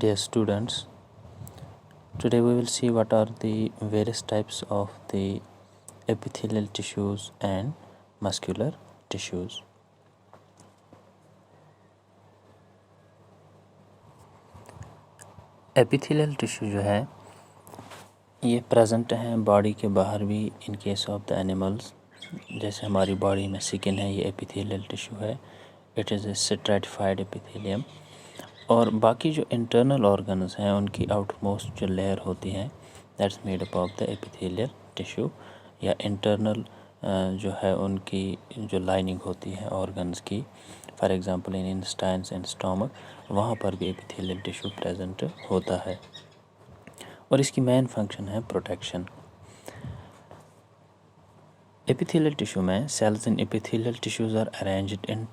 Dear students, today we will see what are the various types of the epithelial tissues and muscular tissues. Epithelial tissue जो है ये present हैं body के बाहर भी इन case of the animals. जैसे हमारी बॉडी में स्किन है, ये एपिथेलियल टिश्यू है, it is a stratified epithelium. और बाकी जो इंटरनल ऑर्गन्स हैं उनकी आउटमोस्ट जो लेयर होती है that's made up of the epithelial tissue, या इंटरनल जो है उनकी जो लाइनिंग होती है ऑर्गन्स की, for example in intestines and stomach, वहाँ पर भी एपिथेलियल टिश्यू प्रेजेंट होता है और इसकी मेन फंक्शन है प्रोटेक्शन। एपिथेलियल टिश्यू में cells in epithelial tissues are arranged in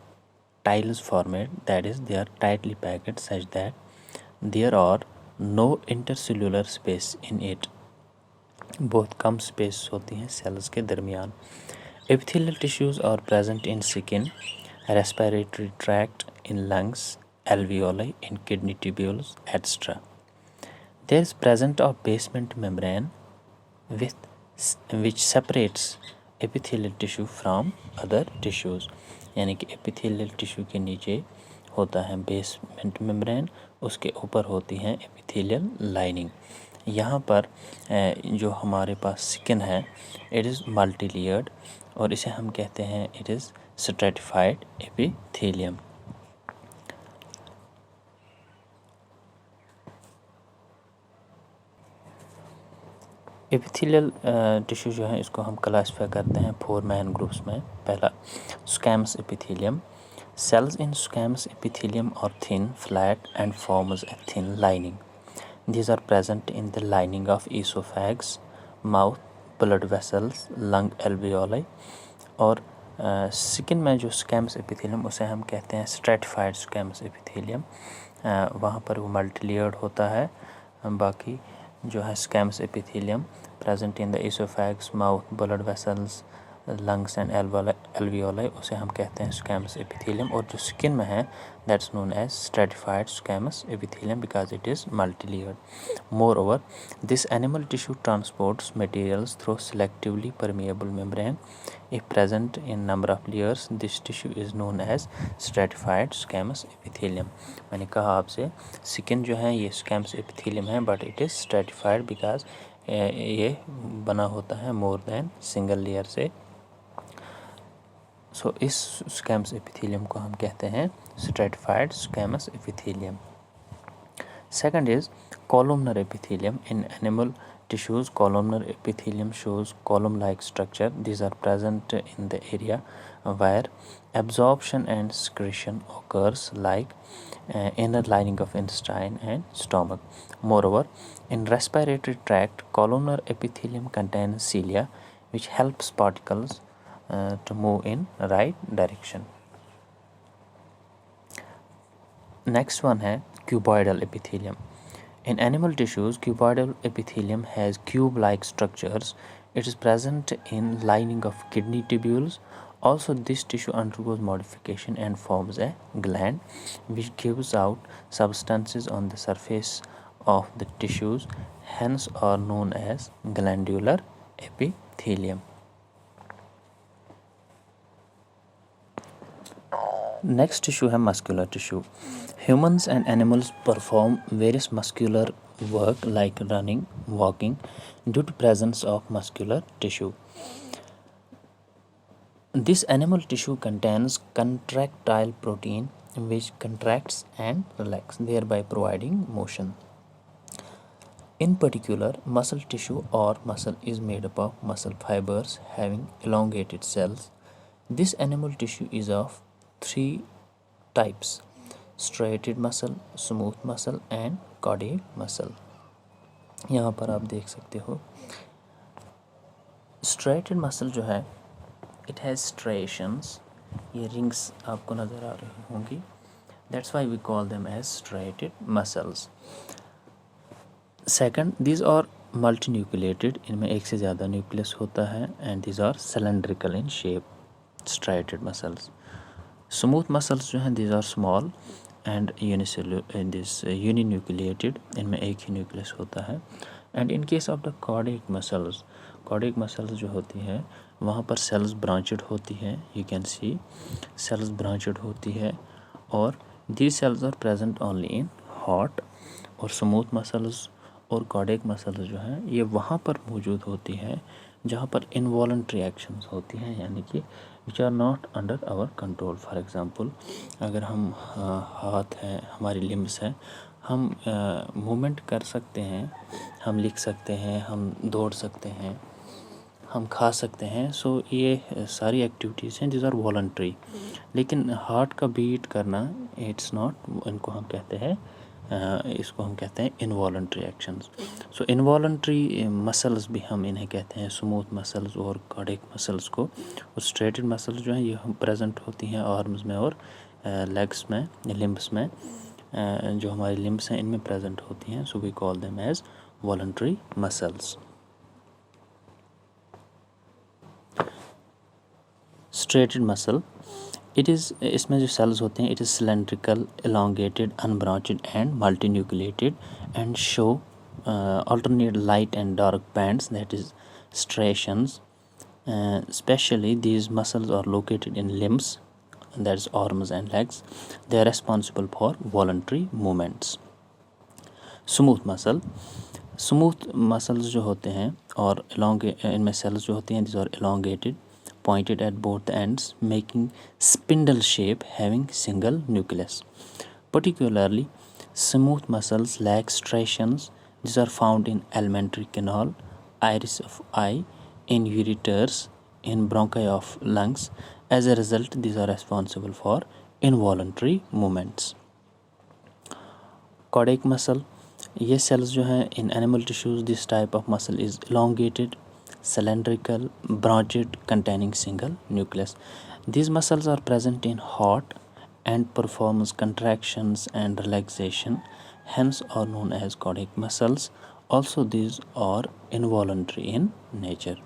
tiles format, that is they are tightly packed such that there are no intercellular space in it। बहुत कम space होती हैं cells के दरमियान। Epithelial tissues are present in skin, respiratory tract, in lungs, alveoli, in kidney tubules, etc. There is present a basement membrane which separates epithelial tissue from other tissues। यानी कि epithelial tissue के नीचे होता है basement membrane, उसके ऊपर होती है एपिथेलियल लाइनिंग। यहाँ पर जो हमारे पास स्किन है इट इज़ मल्टी लेयर्ड और इसे हम कहते हैं it is stratified epithelium. Epithelial tissue जो है इसको हम क्लासीफाई करते हैं 4 मेन ग्रुप्स में। पहला squamous epithelium. Cells in squamous epithelium are thin, flat and forms a thin lining. These are present in the lining of esophagus, mouth, blood vessels, lung alveoli। और skin में जो squamous epithelium उसे हम कहते हैं stratified squamous epithelium. वहाँ पर वो मल्टी लेयर्ड होता है। बाकी जो है squamous epithelium present in the esophagus, mouth, blood vessels, lungs and alveoli, उसे हम कहते हैं स्क्वैमस एपिथेलियम। और जो स्किन में है that's known as stratified squamous epithelium because it is multi layered. Moreover this animal tissue transports materials through selectively permeable membrane. If present in number of layers this tissue is known as stratified squamous epithelium. मैंने कहा आपसे skin जो है ये squamous epithelium है but it is stratified because ये बना होता है मोर देन सिंगल लेयर से। सो इस स्क्वैमस एपिथेलियम को हम कहते हैं stratified squamous epithelium. Second is columnar epithelium। In animal tissues, columnar epithelium shows column-like structure. These are present in the area where absorption and secretion occurs, like inner lining of intestine and stomach. Moreover, in respiratory tract, columnar epithelium contains cilia, which helps particles to move in right direction. Next one है cuboidal epithelium. In animal tissues, cuboidal epithelium has cube-like structures. It is present in lining of kidney tubules. Also, this tissue undergoes modification and forms a gland, which gives out substances on the surface of the tissues, hence are known as glandular epithelium. Next tissue है muscular tissue. Humans and animals perform various muscular work like running, walking due to presence of muscular tissue. This animal tissue contains contractile protein which contracts and relaxes, thereby providing motion. In particular, muscle tissue or muscle is made up of muscle fibers having elongated cells. This animal tissue is of 3 types: striated muscle, smooth muscle and caudate muscle। यहाँ पर आप देख सकते हो striated muscle जो है it has striations, ये rings आपको नज़र आ रही होंगी, that's why we call them as striated muscles। Second, these are multinucleated, इनमें एक से ज़्यादा न्यूक्लियस होता है, and these are cylindrical in shape, striated muscles। Smooth muscles जो हैं these are small and uninucleated, इनमें एक ही न्यूक्लियस होता है। And in case of the cardiac muscles जो होती है वहाँ पर सेल्स ब्रांचेड होती है, you can see cells branched होती है, और these cells are present only in heart. और स्मूथ मसल्स और कार्डियक मसल्स जो हैं ये वहाँ पर मौजूद होती है जहाँ पर इनवॉलंटरी एक्शंस होती हैं, यानी कि which are not under our control. For example, अगर हम हाथ हैं, हमारी लिम्स हैं, हम मूवमेंट कर सकते हैं, हम लिख सकते हैं, हम दौड़ सकते हैं, हम खा सकते हैं, सो ये सारी एक्टिविटीज़ हैं दिस आर वॉलंटरी। लेकिन हार्ट का बीट करना इट्स नॉट, इनको हम कहते हैं इनवॉलंटरी एक्शंस। सो इनवॉलंटरी मसल्स भी हम इन्हें कहते हैं, स्मूथ मसल्स और कार्डियक मसल्स को। और स्ट्रेटेड मसल्स जो हैं ये हम प्रेजेंट होती हैं आर्म्स में और लेग्स में, लिम्ब्स में, जो हमारी लिम्ब्स हैं इनमें प्रेजेंट होती हैं। So we call them as voluntary muscles. Striated muscle, it is, इसमें जो सेल्स होते हैं it is cylindrical, elongated, unbranched and multinucleated and show alternate light and dark bands, that is striations. Especially these muscles are located in limbs, that is arms and legs. They are responsible for voluntary movements. Smooth muscles जो होते हैं और इनमें sales जो होती हैं these are elongated, pointed at both ends, making spindle shape, having single nucleus. Particularly, smooth muscles lack striations. These are found in alimentary canal, iris of eye, in ureters, in bronchi of lungs. As a result, these are responsible for involuntary movements. Cardiac muscle, ये sales जो हैं in animal tissues, this type of muscle is elongated, cylindrical, branched, containing single nucleus. These muscles are present in heart and performs contractions and relaxation, hence are known as cardiac muscles. Also, these are involuntary in nature.